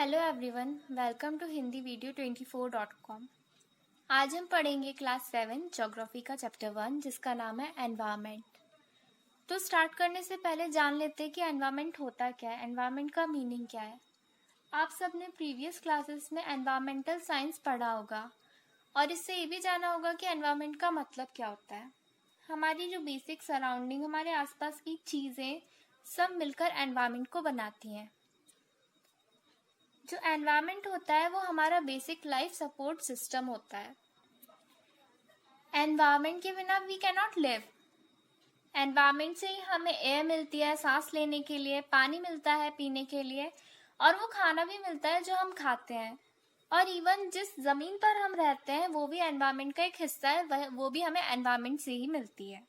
Hello everyone, welcome to hindivideo24.com। आज हम पढ़ेंगे क्लास 7 ज्योग्राफी का चैप्टर 1 जिसका नाम है एनवायरनमेंट। तो स्टार्ट करने से पहले जान लेते हैं कि एनवायरनमेंट होता क्या है, एनवायरनमेंट का मीनिंग क्या है। आप सबने प्रीवियस क्लासेस में एनवायरमेंटल साइंस पढ़ा होगा और इससे ये भी जाना होगा कि एनवायरनमेंट का मतलब क्या होता है। हमारी जो बेसिक सराउंडिंग, हमारे आसपास की चीज़ें सब मिलकर एनवायरनमेंट को बनाती हैं। जो एनवायरनमेंट होता है वो हमारा बेसिक लाइफ सपोर्ट सिस्टम होता है। एनवायरनमेंट के बिना we can not live. Environment से ही हमें एयर मिलती है सांस लेने के लिए, पानी मिलता है पीने के लिए, और वो खाना भी मिलता है जो हम खाते हैं। और इवन जिस ज़मीन पर हम रहते हैं वो भी एनवायरनमेंट का एक हिस्सा है, वो भी हमें एनवायरनमेंट से ही मिलती है।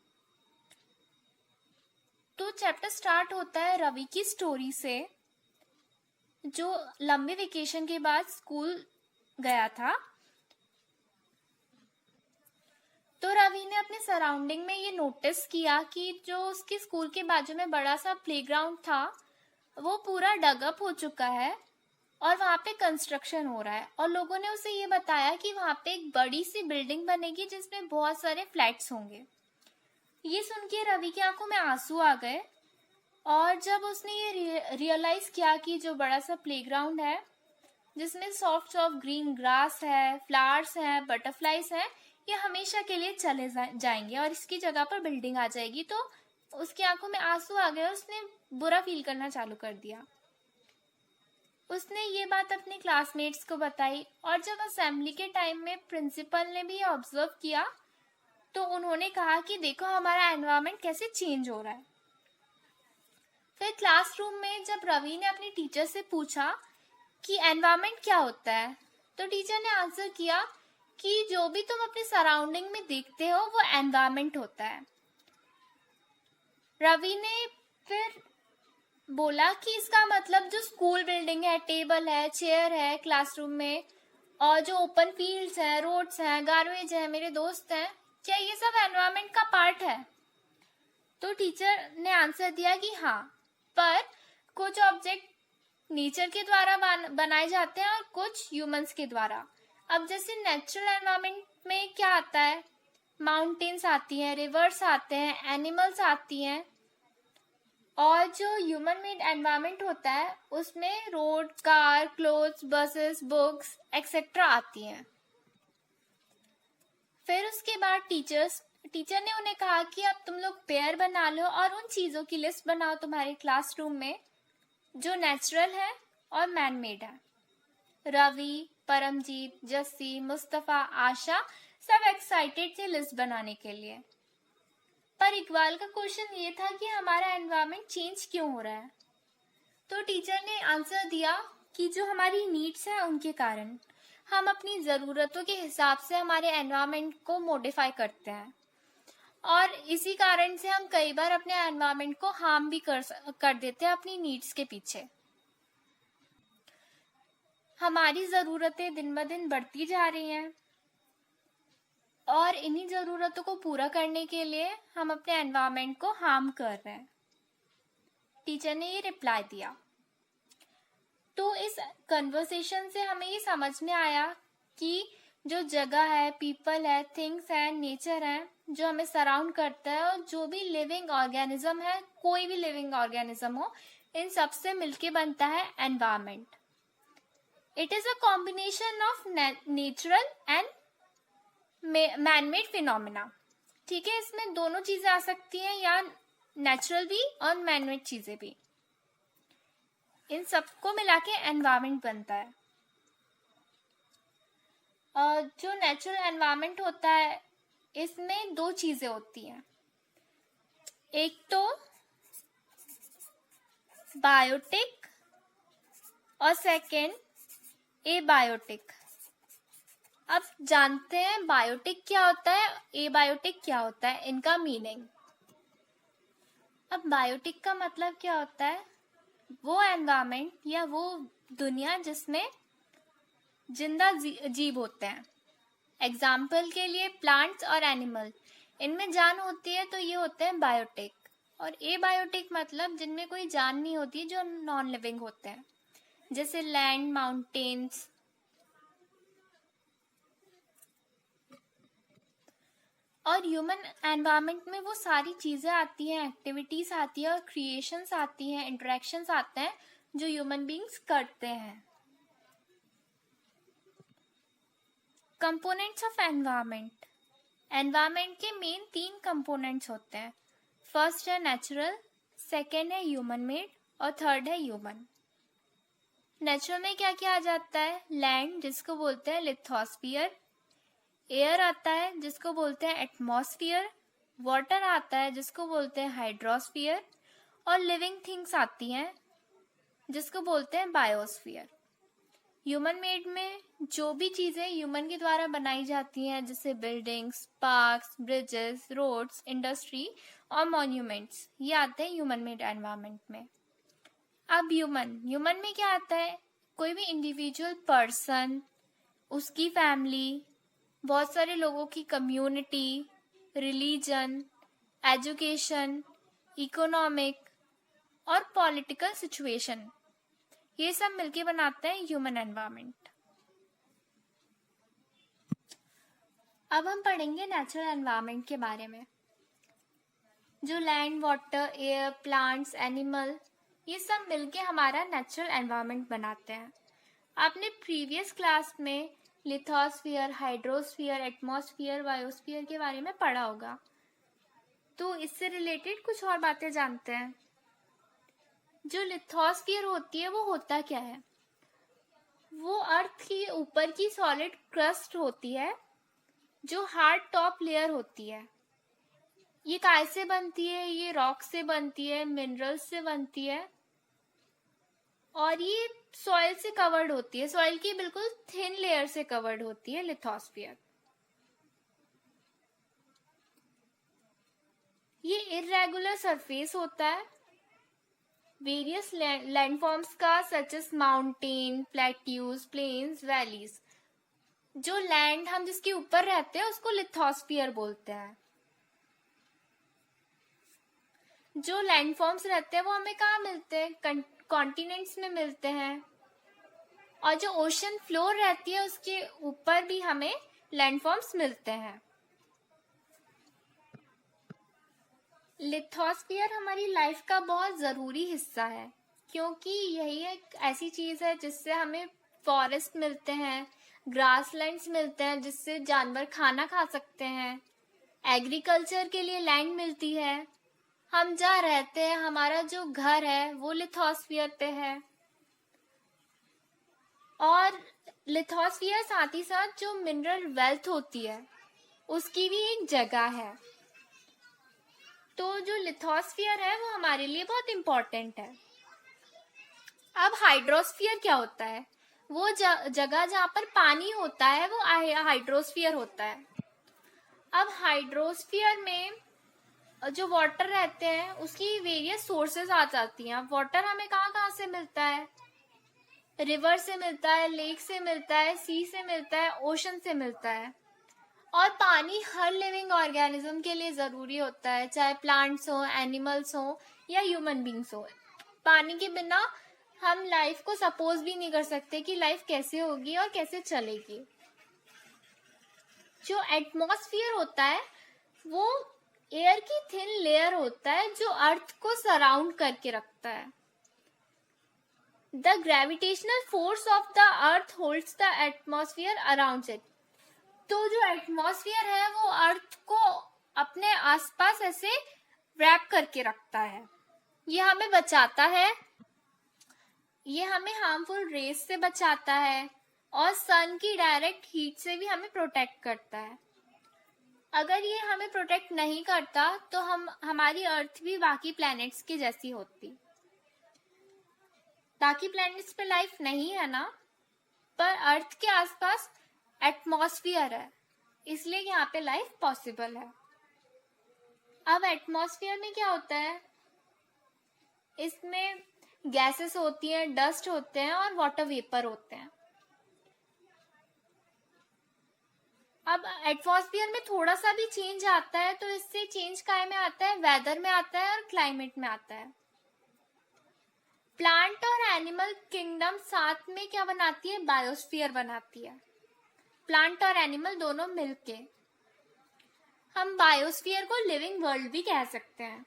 तो चैप्टर स्टार्ट होता है रवि की स्टोरी से, जो लंबे वेकेशन के बाद स्कूल गया था। तो रवि ने अपने सराउंडिंग में ये नोटिस किया कि जो उसके स्कूल के बाजू में बड़ा सा प्लेग्राउंड था वो पूरा डगअप हो चुका है और वहाँ पे कंस्ट्रक्शन हो रहा है, और लोगों ने उसे ये बताया कि वहाँ पे एक बड़ी सी बिल्डिंग बनेगी जिसमें बहुत सारे फ्लैट्स होंगे। ये सुन के रवि की आंखों में आंसू आ गए, और जब उसने ये रियलाइज किया कि जो बड़ा सा प्लेग्राउंड है जिसमें सॉफ्ट सॉफ्ट ग्रीन ग्रास है, फ्लावर्स हैं, बटरफ्लाइज हैं, ये हमेशा के लिए चले जाएंगे और इसकी जगह पर बिल्डिंग आ जाएगी, तो उसकी आंखों में आंसू आ गए। उसने बुरा फील करना चालू कर दिया। उसने ये बात अपने क्लासमेट्स को बताई, और जब असेंबली के टाइम में प्रिंसिपल ने भी ऑब्जर्व किया तो उन्होंने कहा कि देखो हमारा एनवायरनमेंट कैसे चेंज हो रहा है। फिर क्लासरूम में जब रवि ने अपनी टीचर से पूछा कि एनवायरनमेंट क्या होता है, तो टीचर ने आंसर किया कि जो भी तुम अपने सराउंडिंग में देखते हो वो एनवायरनमेंट होता है। रवि ने फिर बोला कि इसका मतलब जो स्कूल बिल्डिंग है, टेबल है, चेयर है क्लासरूम में, और जो ओपन फील्ड्स हैं, रोड्स हैं, गार्बेज है, मेरे दोस्त हैं, क्या ये सब एनवायरनमेंट का पार्ट है? तो टीचर ने आंसर दिया कि हाँ, पर कुछ ऑब्जेक्ट नेचर के द्वारा बनाए जाते हैं और कुछ ह्यूमंस के द्वारा। अब जैसे नेचुरल एनवायरनमेंट में क्या आता है, माउंटेन्स आती हैं, रिवर्स आते हैं, एनिमल्स आती हैं, और जो ह्यूमन मेड एनवायरनमेंट होता है उसमें road, car, clothes, buses, books etcetera आती हैं। फिर उसके बाद टीचर ने उन्हें कहा कि अब तुम लोग पेयर बना लो और उन चीज़ों की लिस्ट बनाओ तुम्हारे क्लासरूम में जो नेचुरल है और मैन मेड है। रवि, परमजीत, जस्सी, मुस्तफ़ा, आशा सब एक्साइटेड थे लिस्ट बनाने के लिए। पर इकबाल का क्वेश्चन ये था कि हमारा एनवायरनमेंट चेंज क्यों हो रहा है? तो टीचर ने आंसर दिया कि जो हमारी नीड्स हैं उनके कारण हम अपनी ज़रूरतों के हिसाब से हमारे एनवायरनमेंट को मॉडिफाई करते हैं, और इसी कारण से हम कई बार अपने एनवायरनमेंट को हार्म भी कर देते हैं अपनी नीड्स के पीछे। हमारी ज़रूरतें दिन ब दिन बढ़ती जा रही हैं और इन्हीं ज़रूरतों को पूरा करने के लिए हम अपने एनवायरनमेंट को हार्म कर रहे हैं। टीचर ने ये रिप्लाई दिया। तो इस कन्वर्सेशन से हमें ये समझ में आया कि जो जगह है, पीपल है, थिंग्स है, नेचर है जो हमें सराउंड करता है, और जो भी लिविंग ऑर्गेनिज्म है, कोई भी लिविंग ऑर्गेनिज्म हो, इन सब से मिलके बनता है environment. It is a combination of natural and man made phenomena. ठीक है, इसमें दोनों चीजें आ सकती हैं, या नेचुरल भी और मैन मेड चीजें भी। इन सबको मिला के एनवायरनमेंट बनता है। जो नेचुरल एनवायरनमेंट होता है इसमें दो चीजें होती हैं, एक तो बायोटिक और सेकेंड एबायोटिक। अब जानते हैं बायोटिक क्या होता है, एबायोटिक क्या होता है, इनका मीनिंग। अब बायोटिक का मतलब क्या होता है, वो एनवायरनमेंट या वो दुनिया जिसमें जिंदा जीव होते हैं। एग्जाम्पल के लिए प्लांट्स और एनिमल, इनमें जान होती है तो ये होते हैं बायोटिक। और एबायोटिक मतलब जिनमें कोई जान नहीं होती, जो नॉन लिविंग होते हैं। जैसे लैंड, माउंटेन्स। और ह्यूमन एनवायरनमेंट में वो सारी चीज़ें आती हैं, एक्टिविटीज़ आती हैं और क्रिएशंस आती हैं, इंटरेक्शंस आते हैं जो ह्यूमन बींग्स करते हैं। Components of environment. एनवायरनमेंट के मेन 3 कंपोनेंट्स होते हैं। फर्स्ट है नेचुरल, सेकेंड है ह्यूमन मेड और थर्ड है ह्यूमन। नेचुरल में क्या क्या आ जाता है? लैंड जिसको बोलते हैं लिथोस्फियर, एयर आता है जिसको बोलते हैं एटमॉस्फियर, वाटर आता है जिसको बोलते हैं हाइड्रोस्फियर और लिविंग थिंग्स आती हैं जिसको बोलते हैं बायोस्फियर। ह्यूमन मेड में जो भी चीज़ें ह्यूमन के द्वारा बनाई जाती हैं जैसे buildings, parks, bridges, roads, industry और मॉन्यूमेंट्स, ये आते हैं ह्यूमन मेड एनवायरनमेंट में। अब ह्यूमन में क्या आता है? कोई भी इंडिविजुअल पर्सन, उसकी फैमिली, बहुत सारे लोगों की कम्युनिटी, रिलीजन, एजुकेशन, इकोनॉमिक और पॉलिटिकल सिचुएशन, ये सब मिलके बनाते हैं ह्यूमन एनवायरनमेंट। अब हम पढ़ेंगे नेचुरल एनवायरनमेंट के बारे में। जो land, water, air, plants, animal, ये सब मिलके हमारा नेचुरल एनवायरनमेंट बनाते हैं। आपने प्रीवियस क्लास में लिथोस्फियर, हाइड्रोस्फियर, एटमॉस्फियर, बायोस्फियर के बारे में पढ़ा होगा, तो इससे रिलेटेड कुछ और बातें जानते हैं। जो लिथोस्फियर होती है वो होता क्या है? वो अर्थ के ऊपर की सॉलिड क्रस्ट होती है जो हार्ड टॉप लेयर होती है। ये काय से बनती है? ये रॉक से बनती है, मिनरल्स से बनती है और ये सॉइल से कवर्ड होती है। सॉइल की बिल्कुल थिन लेयर से कवर्ड होती है लिथोस्फियर। ये इर्रेगुलर सरफेस होता है वेरियस लैंडफॉर्म्स का, such as mountain, plateaus, plains, valleys. जो लैंड हम जिसके ऊपर रहते हैं उसको लिथोस्फियर बोलते हैं। जो लैंडफॉर्म्स रहते हैं वो हमें कहाँ मिलते हैं? कॉन्टिनेंट्स में मिलते हैं। और जो ओशन फ्लोर रहती है उसके ऊपर भी हमें लैंडफॉर्म्स मिलते हैं। लिथोस्फियर हमारी लाइफ का बहुत ज़रूरी हिस्सा है क्योंकि यही एक ऐसी चीज़ है जिससे हमें फॉरेस्ट मिलते हैं, ग्रासलैंड्स मिलते हैं जिससे जानवर खाना खा सकते हैं, एग्रीकल्चर के लिए लैंड मिलती है, हम जहाँ रहते हैं, हमारा जो घर है वो लिथोस्फियर पे है। और लिथोस्फियर साथ ही साथ जो मिनरल वेल्थ होती है उसकी भी एक जगह है। तो जो लिथोस्फियर है वो हमारे लिए बहुत इम्पोर्टेंट है। अब हाइड्रोस्फियर क्या होता है? वो जगह जहाँ पर पानी होता है वो हाइड्रोस्फियर होता है। अब हाइड्रोस्फियर में जो वाटर रहते हैं उसकी वेरियस सोर्सेज आ जाती हैं। वाटर हमें कहाँ कहाँ से मिलता है? रिवर से मिलता है, लेक से मिलता है, सी से मिलता है, ओशन से मिलता है। और पानी हर लिविंग ऑर्गेनिज्म के लिए ज़रूरी होता है, चाहे प्लांट्स हो, एनिमल्स हो या ह्यूमन बींग्स हो। पानी के बिना हम लाइफ को सपोज भी नहीं कर सकते कि लाइफ कैसे होगी और कैसे चलेगी। जो एटमॉस्फियर होता है वो एयर की थिन लेयर होता है जो अर्थ को सराउंड करके रखता है। The gravitational force of the earth holds the atmosphere around it. तो जो एटमॉस्फियर है वो अर्थ को अपने आसपास ऐसे रैप करके रखता है। ये हमें बचाता है, ये हमें हार्मफुल रेज से बचाता है और सन की डायरेक्ट हीट से भी हमें प्रोटेक्ट करता है। अगर ये हमें प्रोटेक्ट नहीं करता तो हमारी अर्थ भी बाकी प्लैनेट्स की जैसी होती। बाकी प्लैनेट्स पे लाइफ नहीं है ना, पर अर्थ के आसपास एटमॉस्फियर है, इसलिए यहाँ पे लाइफ पॉसिबल है। अब एटमॉस्फियर में क्या होता है? इसमें गैसेस होती हैं, डस्ट होते हैं और वाटर वेपर होते हैं। अब एटमॉस्फियर में थोड़ा सा भी चेंज आता है तो इससे चेंज काय में आता है? वेदर में आता है और क्लाइमेट में आता है। प्लांट और एनिमल किंगडम साथ में क्या बनाती है? बायोस्फीयर बनाती है। प्लांट और एनिमल दोनों मिलके हम बायोस्फीयर को लिविंग वर्ल्ड भी कह सकते हैं।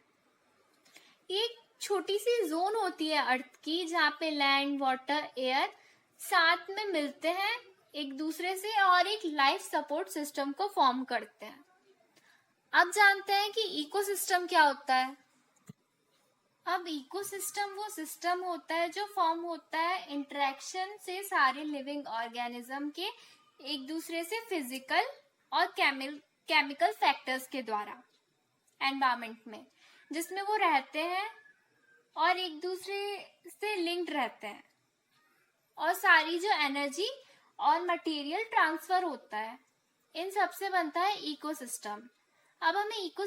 एक छोटी सी जोन होती है अर्थ की जहाँ पे लैंड, वाटर, एयर साथ में मिलते हैं एक दूसरे से और एक लाइफ सपोर्ट सिस्टम को फॉर्म करते हैं। अब जानते हैं कि इकोसिस्टम क्या होता है। अब इकोसिस्टम वो सिस्टम होता है जो फॉर्म होता है इंटरेक्शन से सारे लिविंग ऑर्गेनिज्म के एक दूसरे से फिजिकल और केमिकल फैक्टर्स के द्वारा एनवायरमेंट में, जिसमें वो रहते हैं और एक दूसरे से लिंक्ड रहते हैं और सारी जो एनर्जी और मटेरियल ट्रांसफर होता है, इन सब से बनता है इकोसिस्टम। अब हमें इको